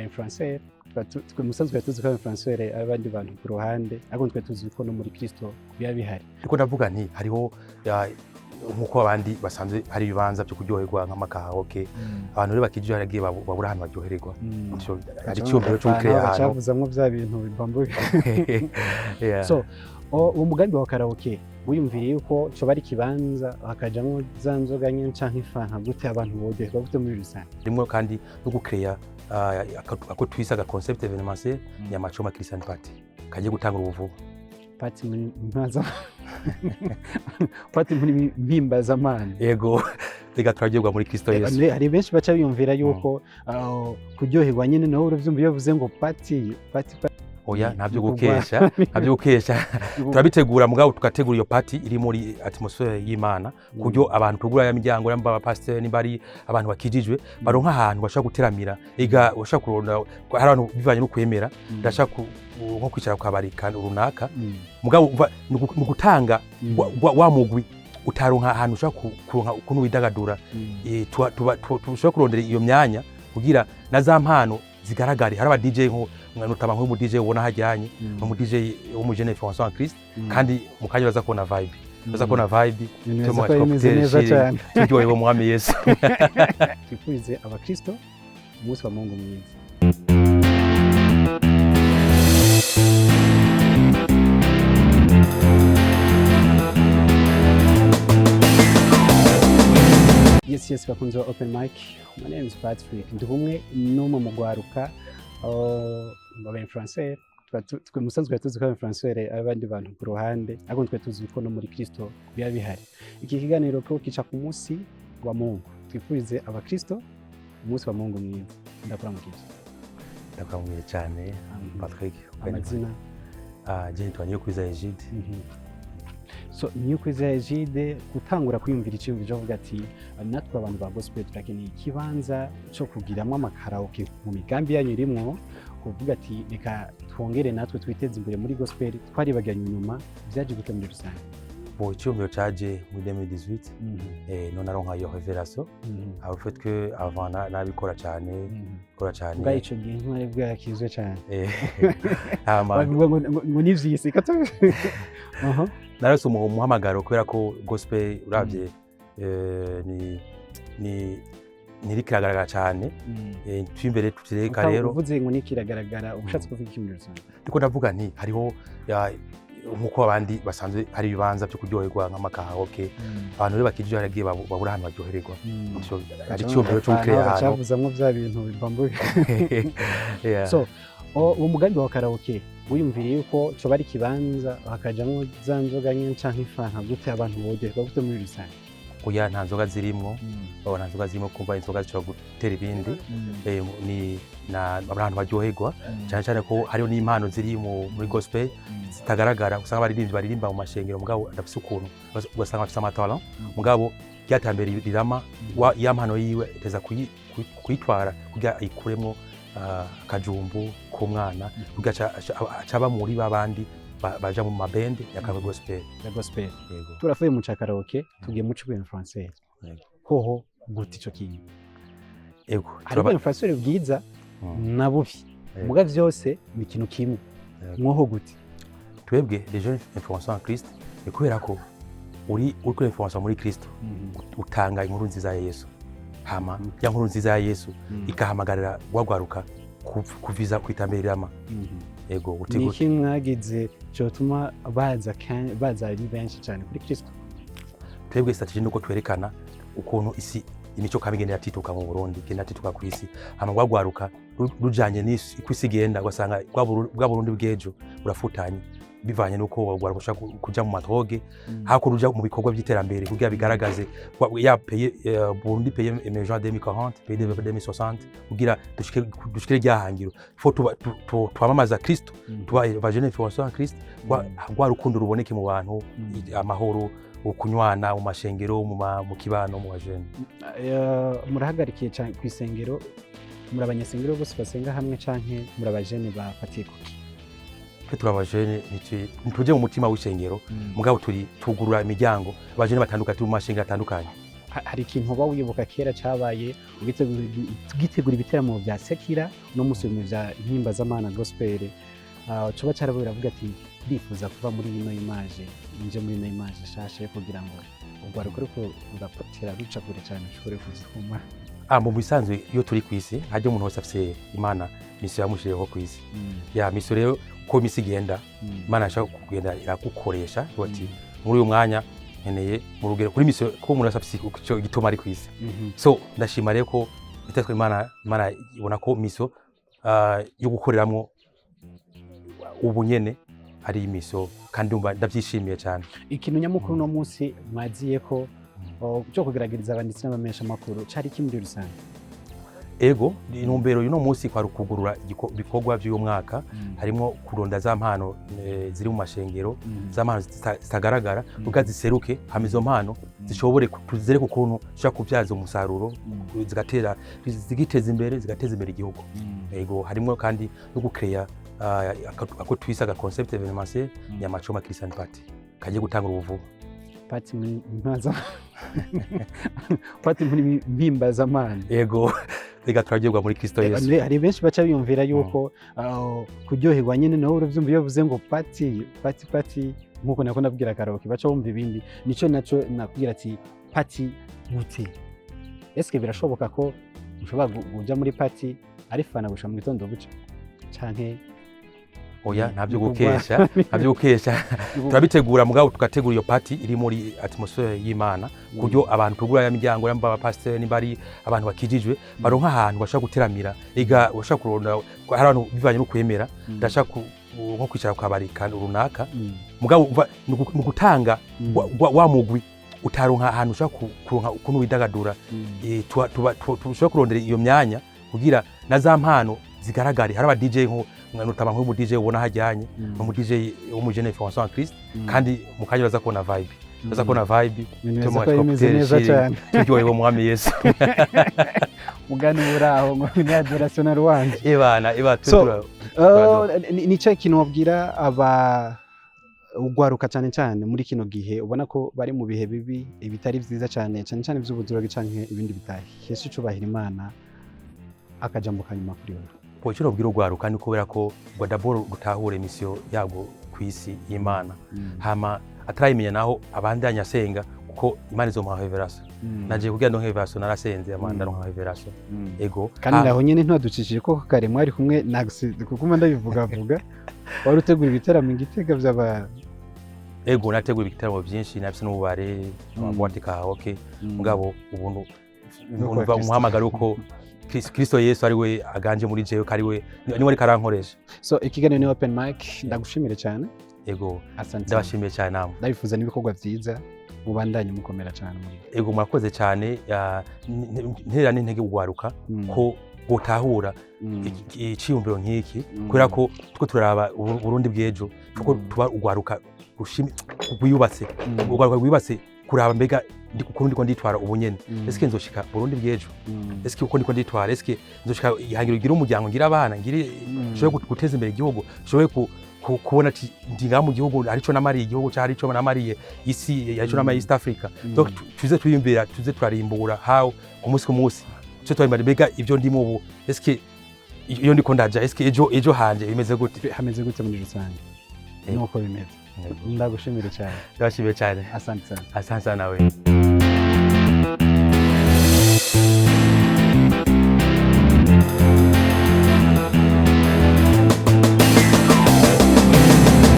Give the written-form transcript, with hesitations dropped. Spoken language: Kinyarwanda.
influenceurs twe musanzwe tuzi ko influenceurs abandi bantu ku ruhande ariko twe tuzi ko no muri Kristo biba bihari. Ariko ndavuga nti hariho nkuko abandi basanzwe hari ibibanza byo kuryoherwa nk'amakaraoke abantu rero bakijije haragiye babura ahantu baryohererwa ari cyumviro cyo gukreya ahantu bacavuzamwo bya bintu bibambuye. So uwo mugambi wa karaoke wiyumviriye yuko cyo bari kibanza hakajamwo za nzoga nyine canke ifanka gute abantu bogerwa gute muri rusange rimwe kandi no gukreya ako twisaga concept événementiel nyama, choma Christian party kaje gutanga ubuvuba party muri mpimbaza amana. Yego rega turagirwa muri Kristo Yesu. Hari benshi baca biyumvira yuko kuryoherwa nyine naho uravyumva iyo bivuze ngo party oya ntabyo gukesha turabitegura mugabo tugategura iyo party iri muri atmosphere y'Imana kuryo abantu tugura ya miryango y'amba pasteur nimbari abantu bakijijwe baronka ahantu bashaka guteramira ega bashaka kuronda hari abantu bivanye no kwemera ndashaka nko kwicara kwa bari kandi runaka mugabo mu gutanga wa mugwi utaronka ahantu ushaka kuronka ukuntu widagadura tushaka kurondera iyo myanya kugira na za mpano zigaragare hari aba DJ nutama nk'umu DJ ubona hajyanye mu DJ wo mu Jeunes Influenceurs en Christ kandi mukanya baza kubona vibe turyohererwa wo mwami Yesu. Twifurize abakristo umunsi wa Mungu mwiza. Yes, bakunze open mic. My name is Patrick. Ndi humwe no mu urwaruka aba influenceurs twe musanzwe tuzi ko influenceurs abandi bantu ku ruhande ariko twe tuzi ko no muri Kristo biba bihari. Iki kiganiro ko kica ku munsi wa Mungu. Twifurize abakristo umunsi wa Mungu mwiza. Ndakuramukije cyane Patrick. Amazina Jeunes Niyukwizera Égide. So Niyukwizera Égide gutangura kwiyumvira ikintu bivuga ati natwe abantu ba gospel turakeneye ikibanza cyo kugiramwe amakaraoke mu migambi yanyu irimwo kuvuga ati reka twongere natwe twiteze imbere muri gospel twaribaganye inyuma byaje gute muri rusange. Bon icyumviro cyaje muri 2018 none aronka iyo révélation au fait que avant nabikora cyane bwa ico gihe ntwari bwakizwe cyane ngo nivyise kato narose umuhamagaro kubera ko gospel uravye ni kiragaragara cyane twimbere tutireka rero uvuze ngo ni kiragaragara ubushatse kuvuga iki muri rusange. Ndiko ndavuga nti hariho nkuko abandi basanzwe hari ibibanza byo kuryoherwa nk'amakaraoke abantu rero bakijije haragiye babura ahantu baryohererwa ari cyumviro cyo gukreya ahantu bacavuzamwo bya bintu bibambuye. So uwo mugambi wa karaoke wiyumviriye yuko cyo bari kibanza hakajamwo za nzoga nyine canke ifanka gute abantu bogerwa gute muri rusange. Oya nta nzoga zirimo babona nzoga zirimo kumva inzoga zishobora gutera ibindi ni abantu baryoherwa cyane ko hariho n'impano ziri muri gospel zitagaragara usanga abaririmbyi baririmba mu mashengero mugabo adafise ukuntu ugasanga bafise amatalent mugabo ryatambere rirama ya mpano yiwe iteza kuyitwara kugira ayikuremo akajumbu k'umwana kugira acaba muri babandi baja mu mabende ya gospel. Turafuye mu karaoke tugiye mu cyo influenceurs hoho guti cyo kintu ego ariko influenceurs bwiza nabubi muga vyose ni ikintu kimwe mwoho guti twebwe les jeunes influenceurs en Christ kubera ko uri kuri influencer muri Kristo utanga inkuru nziza ya Yesu hama ya nkuru nziza ya Yesu ikahamagarira urwaruka kuviza kwitamberirama ego utegura niki mwagize cyo tuma baza ari benshi cyane kuri Kristo. Twebwe strategy nuko twerekana ukuntu isi imico kabigende yatituka mu Burundi genda yatituka ku isi hama urwaruka rujanye n'isi kwisigenda ugasanga bwa Burundi bwejo urafutanye bivanye nuko urwaruka ushaka kuja mu madrogue hako ruja mu bikorwa by'iterambere kugira bigaragaze ya paye Burundi paye emergent 2040 paye 2060 kugira dushikire ryahangiro fo twamamaza Kristo tuba Jeunes Influenceurs en Christ rwa rukundo ruboneke mu bantu amahoro ukunywana mu mashengero mu kibano mu bajene. Murahagarikiye cyane kwisengero muri abanyesengero bose basenga hamwe canke muri abajene bafatiye kuki turabajene ntituje mu mutima w'ishengero mugabo tugurura imiryango abajene batandukanye mu mashengero atandukanye hari ikintu uba wibuka kera cyabaye ugitegura ibiteramo bya sekira no musi mu bya Himbazamana gospel coba cyarabaye uravuga ati ndifuza kuva muri ino image nje muri ino image shashe kugira ngo urwaruka ruko rurapotera ruca kure cyane ushobore kuzikuma. Mu bisanzwe iyo turi ku isi hajye umuntu wese afise Imana misi yamushireho ku isi ya misi rero ko misi igenda Imana ashaka kugenda iragukoresha bati muri uyu mwanya nkeneye mu rugero kuri misi ko umuntu wese afise icyo gituma ari ku isi. So ndashima rero ko bitatwe Imana ibona ko miso yo gukoreramwo ubunyene ari imiso kandi ndabyishimiye cyane. Ikintu nyamukuru no munsi mwaziye ko cyo kugerageza abanditsi n'abamesha makuru cari kimwe rusange. Ego intumbero y'uno munsi kwa rukugurura ibikorwa by'uyu mwaka harimo kuronda za mpano ziri mu mashengero za mpano zitagaragara ugaziseruke hamizo mpano zishobore kuzere kukuntu shaka kubyaza umusaruro zigiteza imbere igihugu. Ego harimo kandi no gucreate ako twisaga concept événementiel nyama, choma Christian party kaje gutanga ubuvuba party muri Himbazamana. Ego Erega turaryoherwa muri Kristo Yesu. Hari benshi baca biyumvira yuko kuryoherwa nyene naho uravyumva iyo uvuze ngo party nkuko nako nabwira Karaoké baca bumva ibindi nico naco nakubwira ati party gute. Eske birashoboka ko ushobora kuja muri party ari fana gusha mu gitondo buca canke oya ntabyo gukesha turabitegura mugabo tugategura iyo party iri muri atmosphere y'Imana kuryo abantu tugura ya miryango yamba abapasteur nimbari abantu bakijijwe baronka ahantu bashaka guteramira ega bashaka kuronda hari abantu bivanye no kwemera ndashaka nko kwicara ku kabari kandi runaka mugabo mu gutanga wa mugwi utaronka ahantu ushaka kuronka ukuntu widagadura tushaka kurondera iyo myanya kugira na za mpano zigaragari hari aba DJ nutama nk'umu DJ ubona hajyanye mu DJ wo mu Jeunes Influenceurs Christ kandi mukanya baza kubona vibe turyohererwa mwami Yesu mugani uraho ngo ni adoration rwanje ibana nico ikintu wabwira aba urwaruka cyane muri kino gihe ubona ko bari mu bihe bibi ibitari byiza cyane by'ubuzima canke ibindi bitahe Yesu cubahira Imana akajambo kanyuma kuri wowe. Pochiro bwiro urwaruka ni kubera ko ngo d'abord gutahure mission yabwo kwisi y'Imana hama atarayimenya naho abandanya asenga kuko Imana izo muha revelation naje kugira ndo revelation narasenze amanda no revelation ego kandi naho nyene ntaducishije ko kare mwari kumwe kuko ndabivuga wari utegura ibiteramo Igitega by'aba ego nategura ibiteramo byinshi nafise n'ubare amabwate Karaoké mugabo ubuntu numva umuhamagaro uko Kristo Yesu ari we aganje muri jewe kari we niwe ari karankoresha. So ikiganiro ni open mic ndagushimire cyane. Ego ndabashimiye cyane namwe. Ndabifuza nibikorwa byiza mubandanye mukomera cyane muri. Ego murakoze cyane ntera n'intege urwaruka ko gutahura iciyumviro nk'iki kubera ko tuko turaraba Burundi bw'ejo tuko tuba urwaruka rwiyubatse urwaruka rwiyubatse kuraba mbega ndiko nditwara ubunyene eske nzoshika Burundi bw'ejo eske uko ndiko nditwara eske nzoshika ihangiro gira umuryango ngira abana ngiri shoye guteza imbere igihugu shoye kubona ati ndinga mu gihugu arico namariye igihugu cyari arico namariye isi arico namariye East Africa donc tuze tuyumvira tuze turarimbura how umunsi ku munsi cyo twari mbega ivyo ndimo ubu eske iyo ndiko ndaja eske ejo hanje bimeze gute hameze gute muri rusange nuko bimeze. Ndagushimire cyane. Ndabashimiye cyane. Asante sana. Asante sana nawe.